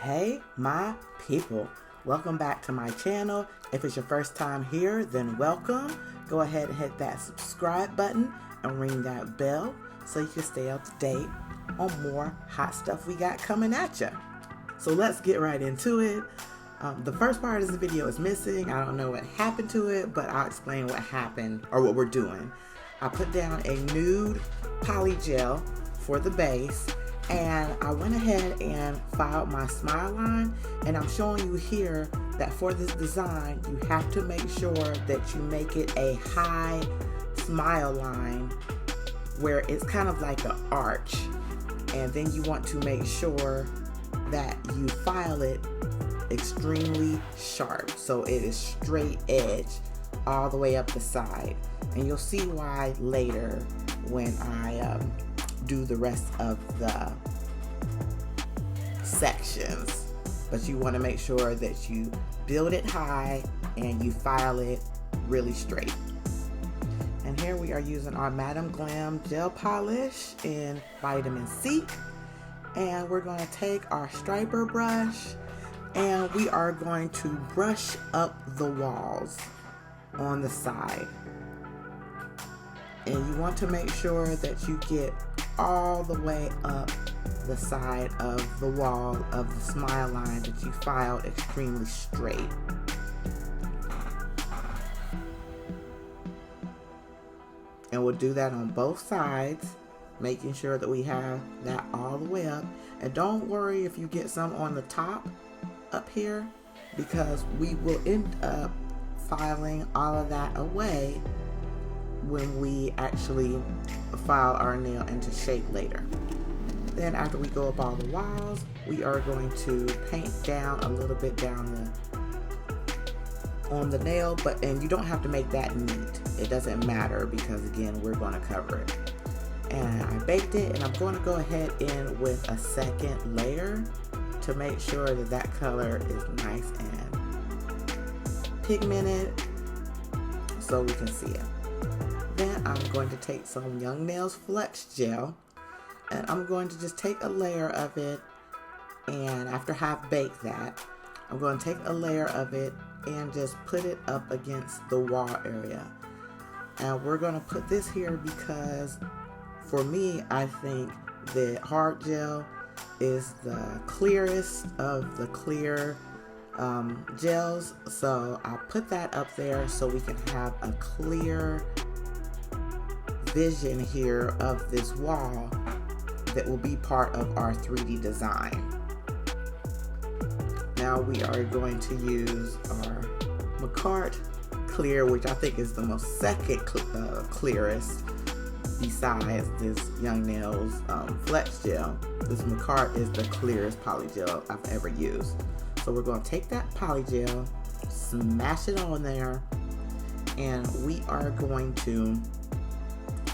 Hey my people, welcome back to my channel. If it's your first time here, then welcome. Go ahead and hit that subscribe button and ring that bell so you can stay up to date on more hot stuff we got coming at you. So let's get right into it. The first part of this video is missing. I don't know what happened to it, but I'll explain what happened or what we're doing. I put down a nude polygel for the base, and I went ahead and filed my smile line, and I'm showing you here that for this design you have to make sure that you make it a high smile line where it's kind of like an arch, and then you want to make sure that you file it extremely sharp so it is straight edge all the way up the side, and you'll see why later when I do the rest of the sections. But you want to make sure that you build it high and you file it really straight. And here we are using our Madam Glam gel polish in vitamin C, and we're going to take our striper brush and we are going to brush up the walls on the side. And you want to make sure that you get all the way up the side of the wall of the smile line that you filed extremely straight. And we'll do that on both sides, making sure that we have that all the way up. And don't worry if you get some on the top up here, because we will end up filing all of that away when we actually file our nail into shape later. Then after we go up all the walls, we are going to paint down a little bit down on the nail, and you don't have to make that neat. It doesn't matter because again, we're going to cover it. And I baked it, and I'm going to go ahead in with a second layer to make sure that that color is nice and pigmented so we can see it. Then I'm going to take some Young Nails Flex Gel, and I'm going to just take a layer of it, and after I've baked that, I'm going to take a layer of it and just put it up against the wall area. And we're going to put this here because for me, I think the hard gel is the clearest of the clear gels, so I put that up there so we can have a clear vision here of this wall that will be part of our 3D design. Now we are going to use our Makartt clear, which I think is the most second clearest besides this Young Nails Flex Gel. This Makartt is the clearest polygel I've ever used. So we're going to take that polygel, smash it on there, and we are going to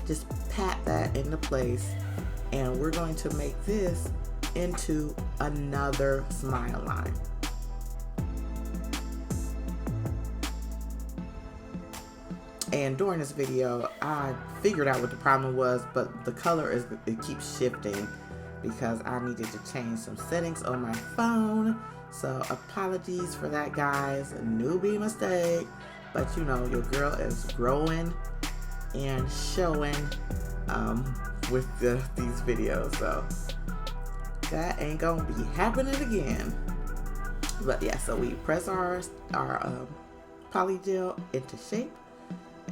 just pat that into place, and we're going to make this into another smile line. And during this video, I figured out what the problem was, but the color it keeps shifting because I needed to change some settings on my phone. So apologies for that, guys. A newbie mistake, but you know, your girl is growing and showing with these videos, so that ain't gonna be happening again. But yeah, so we press our polygel into shape,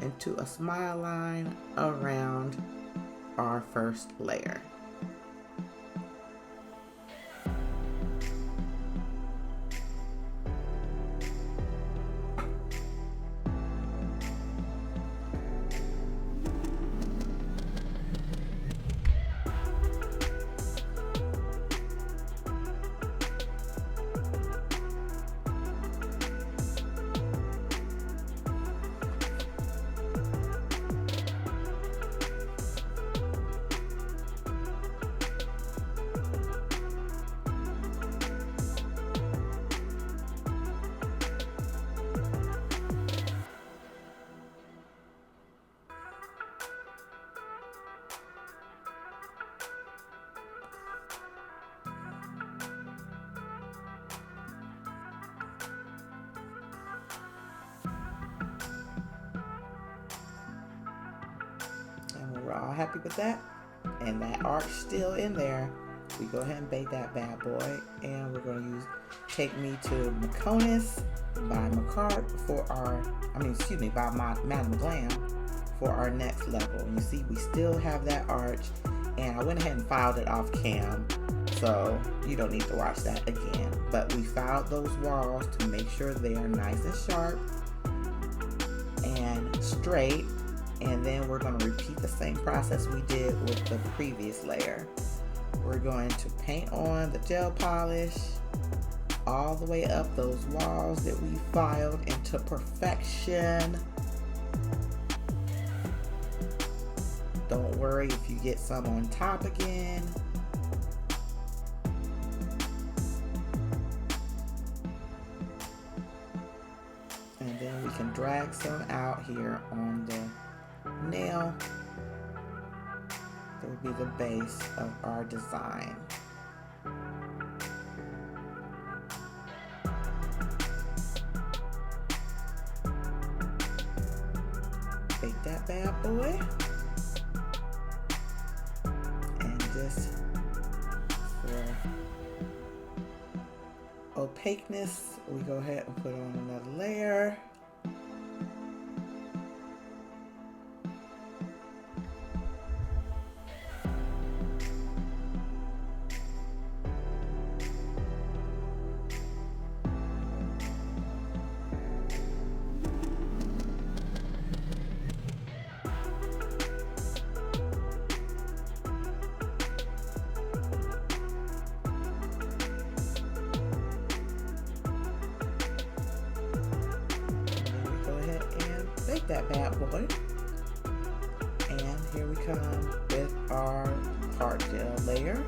into a smile line around our first layer. happy with that? And that arch still in there. We go ahead and bake that bad boy, and we're going to use Take Me to Makartt by Makartt for our, by Madam Glam for our next level. And you see we still have that arch, and I went ahead and filed it off cam, so you don't need to watch that again. But we filed those walls to make sure they are nice and sharp and straight, and then we're going to repeat the same process we did with the previous layer. We're going to paint on the gel polish all the way up those walls that we filed into perfection. Don't worry if you get some on top again. And then we can drag some out here on the nail. That would be the base of our design. Bake that bad boy. And just for opaqueness, we go ahead and put on another layer. Bake that bad boy, and here we come with our hard gel layer.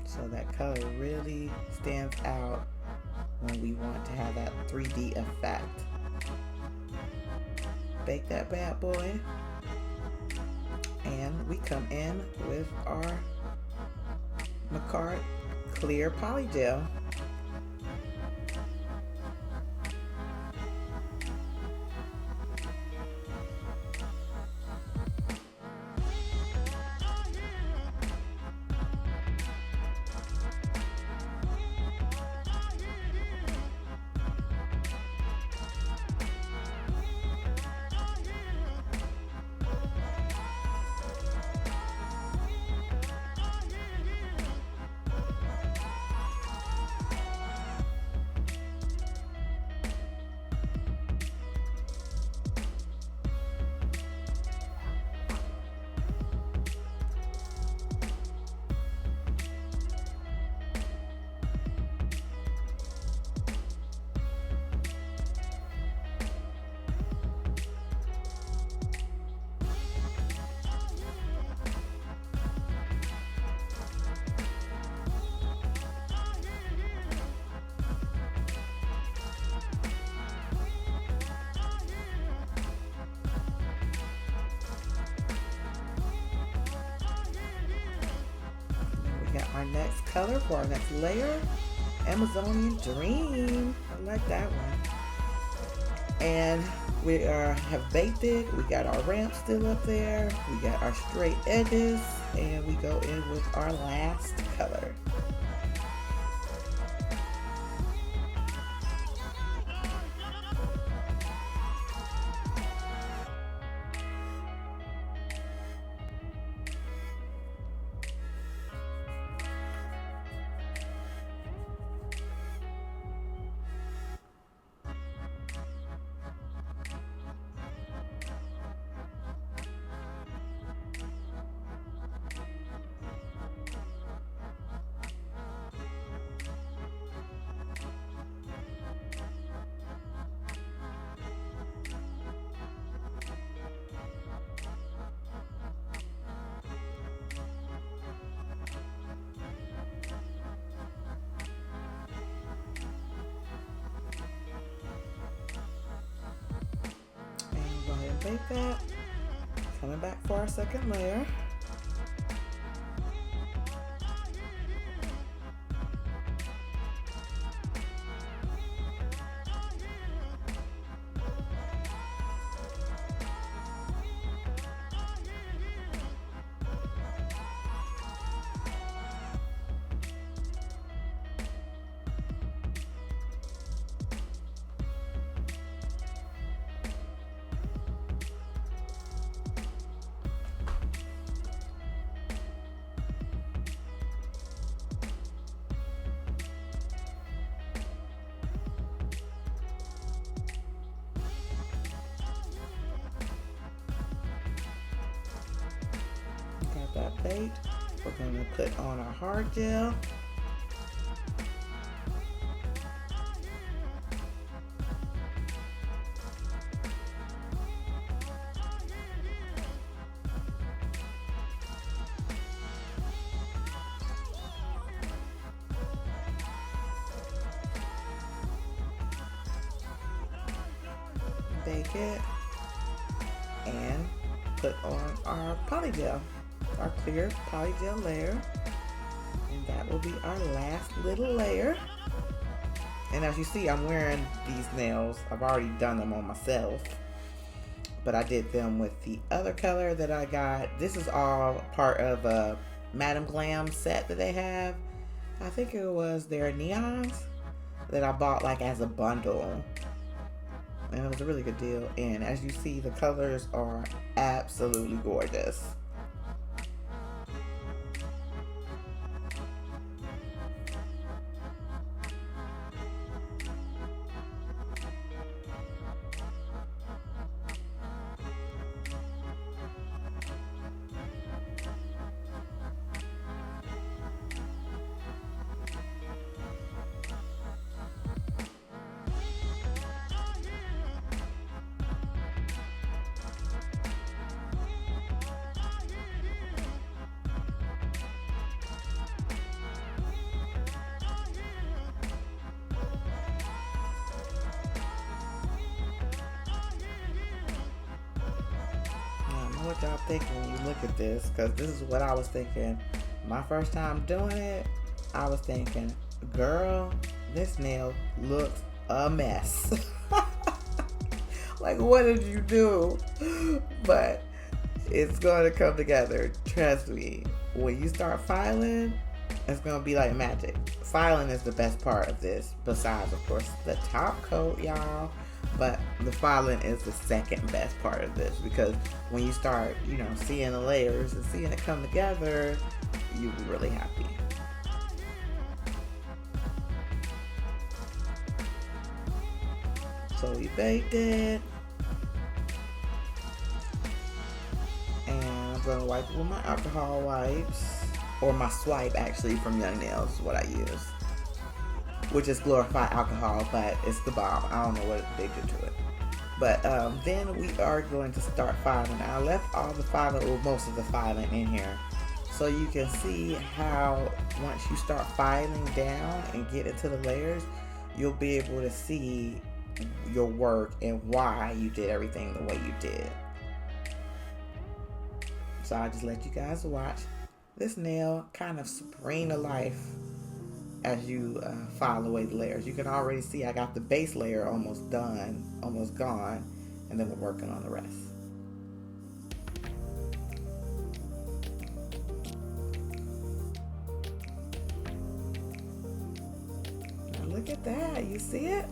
So that color really stands out when we want to have that 3D effect. Bake that bad boy. And we come in with our Makartt clear polygel. Our next color for our next layer, Amazonian Dream. I like that one. And we have baked it. We got our ramp still up there. We got our straight edges, and we go in with our last color. Bake that. Coming back for our second layer. baked. We're going to put on our hard gel. Bake it and put on our polygel, our clear polygel layer, and that will be our last little layer. And as you see, I'm wearing these nails. I've already done them on myself, but I did them with the other color that I got. This is all part of a Madam Glam set that they have. I think it was their neons that I bought like as a bundle. And it was a really good deal. And as you see, the colors are absolutely gorgeous. What y'all think when you look at this, because this is what I was thinking my first time doing it. I was thinking, girl, this nail looks a mess. Like, what did you do? But it's going to come together, trust me. When you start filing, it's going to be like magic. Filing is the best part of this, besides of course the top coat, y'all. But the filing is the second best part of this, because when you start, you know, seeing the layers and seeing it come together, you'll be really happy. So we baked it. And I'm going to wipe it with my alcohol wipes, or my swipe actually from Young Nails is what I use. Which is glorified alcohol, but it's the bomb. I don't know what they did to it. But then we are going to start filing. I left all the filing, or most of the filing in here, so you can see how once you start filing down and get into the layers, you'll be able to see your work and why you did everything the way you did. So I'll just let you guys watch this nail kind of spring to life as you file away the layers. You can already see I got the base layer almost done, almost gone, and then we're working on the rest. Now look at that, you see it?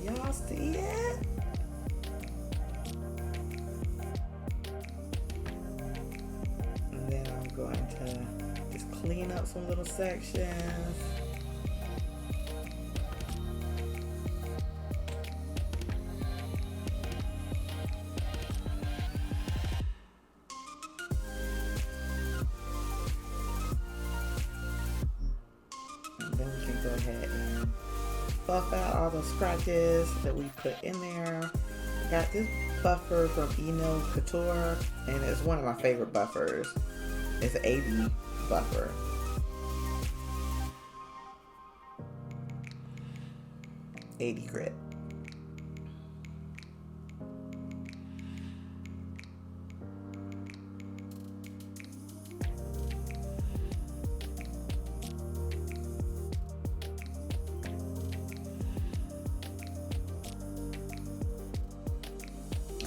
Y'all see it? And then I'm going to clean up some little sections. And then we can go ahead and buff out all those scratches that we put in there. Got this buffer from Nail Couture, and it's one of my favorite buffers. It's an 80 buffer. '80 grit.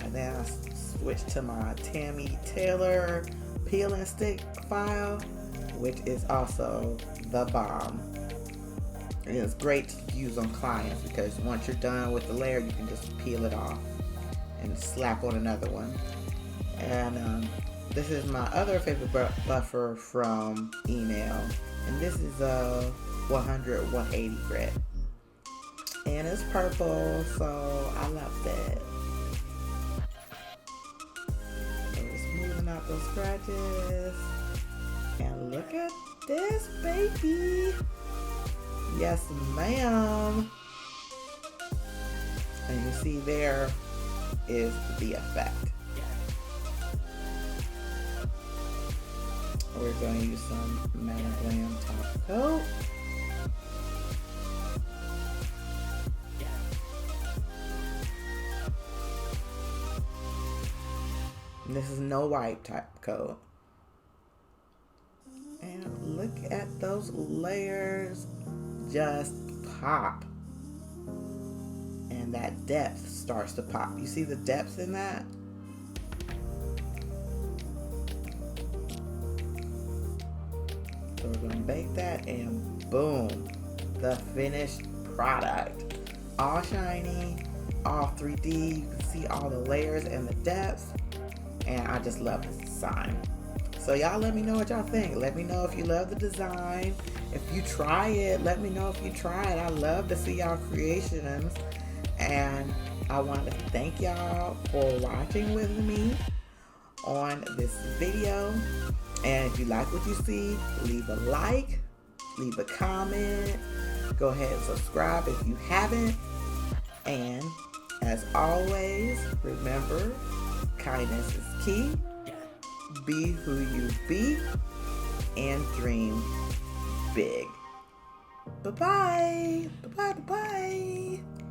And then I switched to my Tammy Taylor peel and stick file, which is also the bomb. And it's great to use on clients because once you're done with the layer, you can just peel it off and slap on another one. And this is my other favorite buffer from Nail, and this is a 180 grit, and it's purple, so I love that. So just smoothing out those scratches. And look at this, baby. Yes, ma'am. And you see there is the effect. We're going to use some Glam top coat. This is no wipe type coat. And look at those layers just pop. And that depth starts to pop. You see the depth in that? So we're gonna bake that and boom, the finished product. All shiny, all 3D. You can see all the layers and the depth. And I just love this design. So y'all let me know what y'all think. Let me know if you love the design. If you try it, let me know if you try it. I love to see y'all creations. And I want to thank y'all for watching with me on this video. And if you like what you see, leave a like, leave a comment, go ahead and subscribe if you haven't. And as always, remember, kindness is key. Be who you be and dream big. Bye-bye. Bye-bye. Bye-bye.